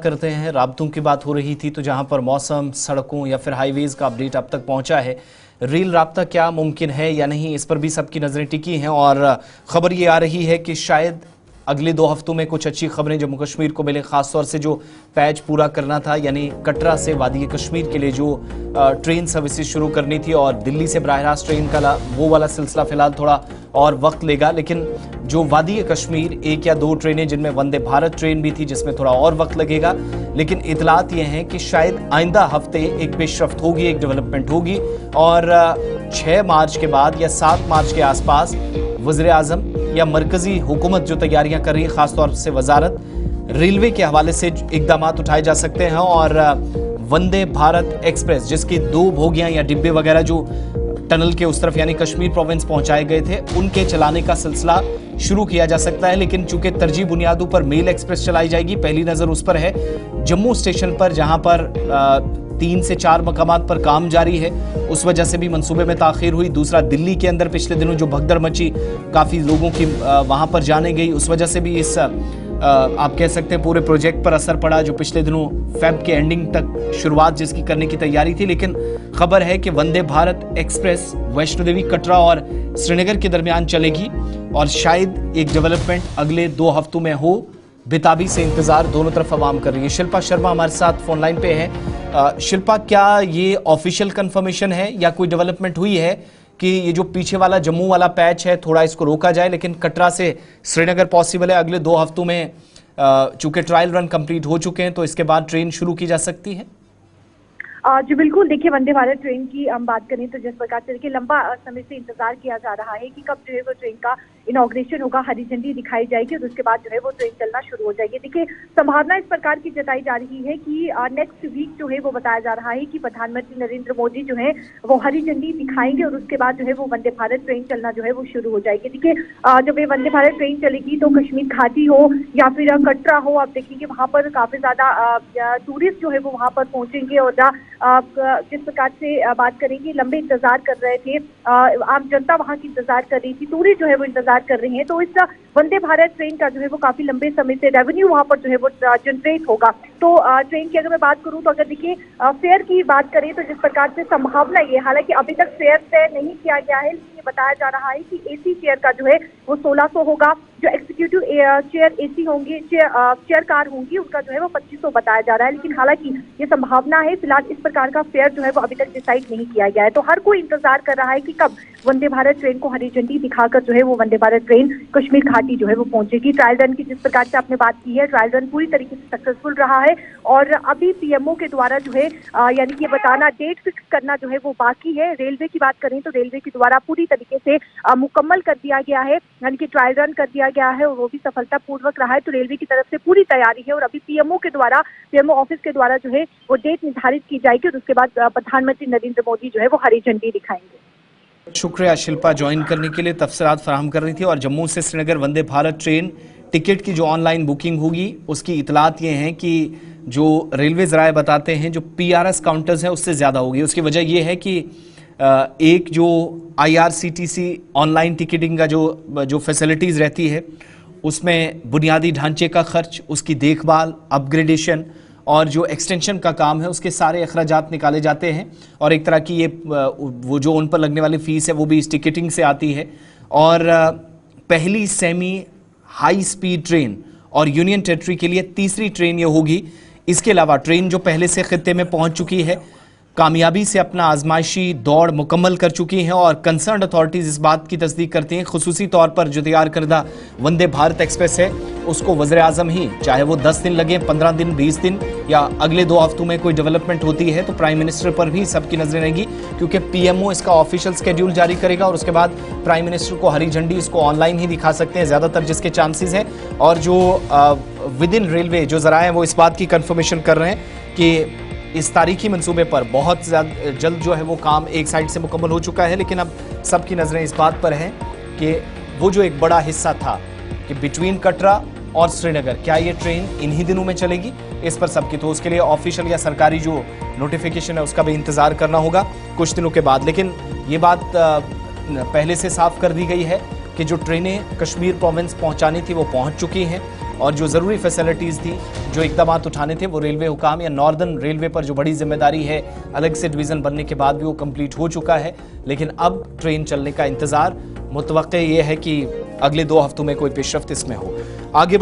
करते हैं। राब्तों की बात हो रही थी तो जहां पर मौसम, सड़कों या फिर हाईवेज का अपडेट अब तक पहुंचा है। रेल राब्ता क्या मुमकिन है या नहीं, इस पर भी सबकी नजरें टिकी हैं और खबर ये आ रही है कि शायद अगले 2 हफ्तों में कुछ अच्छी खबरें जम्मू कश्मीर को मिले। खासतौर से जो पैच पूरा करना था, यानी कटरा से वादी कश्मीर के लिए जो ट्रेन सर्विसेज शुरू करनी थी और दिल्ली से बराह रास्त ट्रेन का वो वाला सिलसिला फिलहाल थोड़ा और वक्त लेगा। लेकिन जो वादी कश्मीर 1 या 2 ट्रेनें, जिनमें वंदे भारत ट्रेन भी थी जिसमें थोड़ा और वक्त लगेगा, लेकिन इतलात ये हैं कि शायद आइंदा हफ्ते एक पेशरफ्त होगी, एक डेवलपमेंट होगी और 6 मार्च के बाद या 7 मार्च के आसपास वज़ीर आज़म या मरकजी हुकूमत जो तैयारियां कर रही है, खासतौर से वजारत रेलवे के हवाले से इकदाम उठाए जा सकते हैं और वंदे भारत एक्सप्रेस जिसकी 2 बोगियां या डिब्बे वगैरह जो टनल के उस तरफ यानी कश्मीर प्रोविंस पहुंचाए गए थे, उनके चलाने का सिलसिला शुरू किया जा सकता है। लेकिन चूंकि तरजीह बुनियादों पर मेल एक्सप्रेस चलाई जाएगी, पहली नजर उस पर है जम्मू स्टेशन पर, जहां पर 3 से 4 मकामात पर काम जारी है, उस वजह से भी मंसूबे में ताखीर हुई। दूसरा, दिल्ली के अंदर पिछले दिनों जो भगदड़ मची, काफ़ी लोगों की वहां पर जाने गई, उस वजह से भी इस आप कह सकते हैं पूरे प्रोजेक्ट पर असर पड़ा, जो पिछले दिनों फेब के एंडिंग तक शुरुआत जिसकी करने की तैयारी थी। लेकिन खबर है कि वंदे भारत एक्सप्रेस वैष्णो देवी, कटरा और श्रीनगर के दरमियान चलेगी और शायद एक डेवलपमेंट अगले 2 हफ्तों में हो। बेताबी से इंतजार दोनों तरफ आवाम कर रही है। शिल्पा शर्मा हमारे साथ फोन लाइन पे है। शिल्पा, क्या ये ऑफिशियल कंफर्मेशन है या कोई डेवलपमेंट हुई है कि ये जो पीछे वाला जम्मू वाला पैच है थोड़ा इसको रोका जाए, लेकिन कटरा से श्रीनगर पॉसिबल है अगले 2 हफ्तों में? चूंकि ट्रायल रन कंप्लीट हो चुके हैं तो इसके बाद ट्रेन शुरू की जा सकती है। जी बिल्कुल, देखिए वंदे भारत ट्रेन की हम बात करें तो जिस प्रकार से देखिए लंबा समय से इंतजार किया जा रहा है कि कब जो है वो ट्रेन का इनॉग्रेशन होगा, हरी झंडी दिखाई जाएगी और उसके बाद जो है वो ट्रेन चलना शुरू हो जाएगी। देखिए संभावना इस प्रकार की जताई जा रही है कि नेक्स्ट वीक जो है वो बताया जा रहा है कि प्रधानमंत्री नरेंद्र मोदी जो है वो हरी झंडी दिखाएंगे और उसके बाद जो है वो वंदे भारत ट्रेन चलना जो है वो शुरू हो जाएगी। देखिए जब ये वंदे भारत ट्रेन चलेगी तो कश्मीर घाटी हो या फिर कटरा हो, आप देखेंगे वहाँ पर काफी ज्यादा टूरिस्ट जो है वो वहाँ पर पहुंचेंगे और जिस प्रकार से बात करेंगे, लंबे इंतजार कर रहे थे, आम जनता वहां की इंतजार कर रही थी, टूरिस्ट जो है वो इंतजार कर रहे हैं, तो इस वंदे भारत ट्रेन का जो है वो काफी लंबे समय से रेवेन्यू वहां पर जो है वो जनरेट होगा। तो ट्रेन की अगर मैं बात करूं तो अगर देखिए फेयर की बात करें तो जिस प्रकार से संभावना ये, हालांकि अभी तक फेयर तय नहीं किया गया है, लेकिन ये बताया जा रहा है कि एसी चेयर का जो है वो 1600 होगा, जो एक्जीक्यूटिव चेयर एसी होंगी, चेयर कार होंगी, उनका जो है वो 2500 बताया जा रहा है। लेकिन हालांकि ये संभावना है, फिलहाल इस प्रकार का फेयर जो है वो अभी तक डिसाइड नहीं किया गया है। तो हर कोई इंतजार कर रहा है कि कब वंदे भारत ट्रेन को हरी झंडी दिखाकर जो है वो वंदे भारत ट्रेन कश्मीर घाटी जो है वो पहुंचेगी। ट्रायल रन की जिस प्रकार से आपने बात की है, ट्रायल रन पूरी तरीके से सक्सेसफुल रहा है और अभी पीएमओ के द्वारा जो है यानी कि ये बताना, डेट फिक्स करना जो है वो बाकी है। रेलवे की बात करें तो रेलवे के द्वारा पूरी तरीके से मुकम्मल कर दिया गया है, यानी कि ट्रायल रन कर दिया गया है और वो भी सफलतापूर्वक रहा है। तो रेलवे की तरफ से पूरी तैयारी है और अभी पीएमओ के द्वारा, पीएमओ ऑफिस के द्वारा जो है वो डेट निर्धारित की जाएगी और उसके बाद प्रधानमंत्री नरेंद्र मोदी जो है वो हरी झंडी दिखाएंगे। शुक्रिया शिल्पा, ज्वाइन करने के लिए, तफसीलात फराहम कर रही थी। और जम्मू से श्रीनगर वंदे भारत ट्रेन टिकट की जो ऑनलाइन बुकिंग होगी उसकी इतलात ये हैं कि जो रेलवे ज़राए बताते हैं जो PRS काउंटर्स हैं उससे ज़्यादा होगी। उसकी वजह यह है कि एक जो IRCTC ऑनलाइन टिकटिंग का जो फैसिलिटीज़ रहती है उसमें बुनियादी ढांचे का खर्च, उसकी देखभाल, अपग्रेडेशन और जो एक्सटेंशन का काम है उसके सारे अखराजात निकाले जाते हैं और एक तरह की ये वो जो उन पर लगने वाली फ़ीस है वो भी इस टिकटिंग से आती है। और पहली सेमी हाई स्पीड ट्रेन और यूनियन टेरिटरी के लिए तीसरी ट्रेन ये होगी। इसके अलावा ट्रेन जो पहले से खित्ते में पहुंच चुकी है, कामयाबी से अपना आजमाइशी दौड़ मुकम्मल कर चुकी हैं और कंसर्न अथॉरिटीज़ इस बात की तस्दीक करती हैं खुसूसी तौर पर जो तैयार करदा वंदे भारत एक्सप्रेस है उसको वज़ीर आज़म ही, चाहे वो 10 दिन लगे, 15 दिन, 20 दिन या अगले 2 हफ्तों में कोई डेवलपमेंट होती है तो प्राइम मिनिस्टर पर भी सबकी नजरें रहेंगी, क्योंकि पीएमओ इसका ऑफिशियल स्केड्यूल जारी करेगा और उसके बाद प्राइम मिनिस्टर को हरी झंडी इसको ऑनलाइन ही दिखा सकते हैं ज़्यादातर जिसके चांसेस हैं। और जो विद इन रेलवे जो ज़राए हैं वो इस बात की कन्फर्मेशन कर रहे हैं कि इस तारीखी मंसूबे पर बहुत जल्द जो है वो काम एक साइड से मुकम्मल हो चुका है। लेकिन अब सबकी नज़रें इस बात पर हैं कि वो जो एक बड़ा हिस्सा था कि बिटवीन कटरा और श्रीनगर, क्या ये ट्रेन इन्हीं दिनों में चलेगी, इस पर सबकी, तो उसके लिए ऑफिशियल या सरकारी जो नोटिफिकेशन है उसका भी इंतज़ार करना होगा कुछ दिनों के बाद। लेकिन ये बात पहले से साफ कर दी गई है कि जो ट्रेनें कश्मीर प्रोविंस पहुंचानी थी वो पहुंच चुकी हैं और जो ज़रूरी फैसिलिटीज़ थी, जो इकदाम उठाने थे, वो रेलवे हुकाम या नॉर्दर्न रेलवे पर जो बड़ी जिम्मेदारी है अलग से डिवीज़न बनने के बाद भी वो कंप्लीट हो चुका है। लेकिन अब ट्रेन चलने का इंतज़ार, मुतवक्के ये है कि अगले 2 हफ्तों में कोई पेशरफ्त इसमें हो। आगे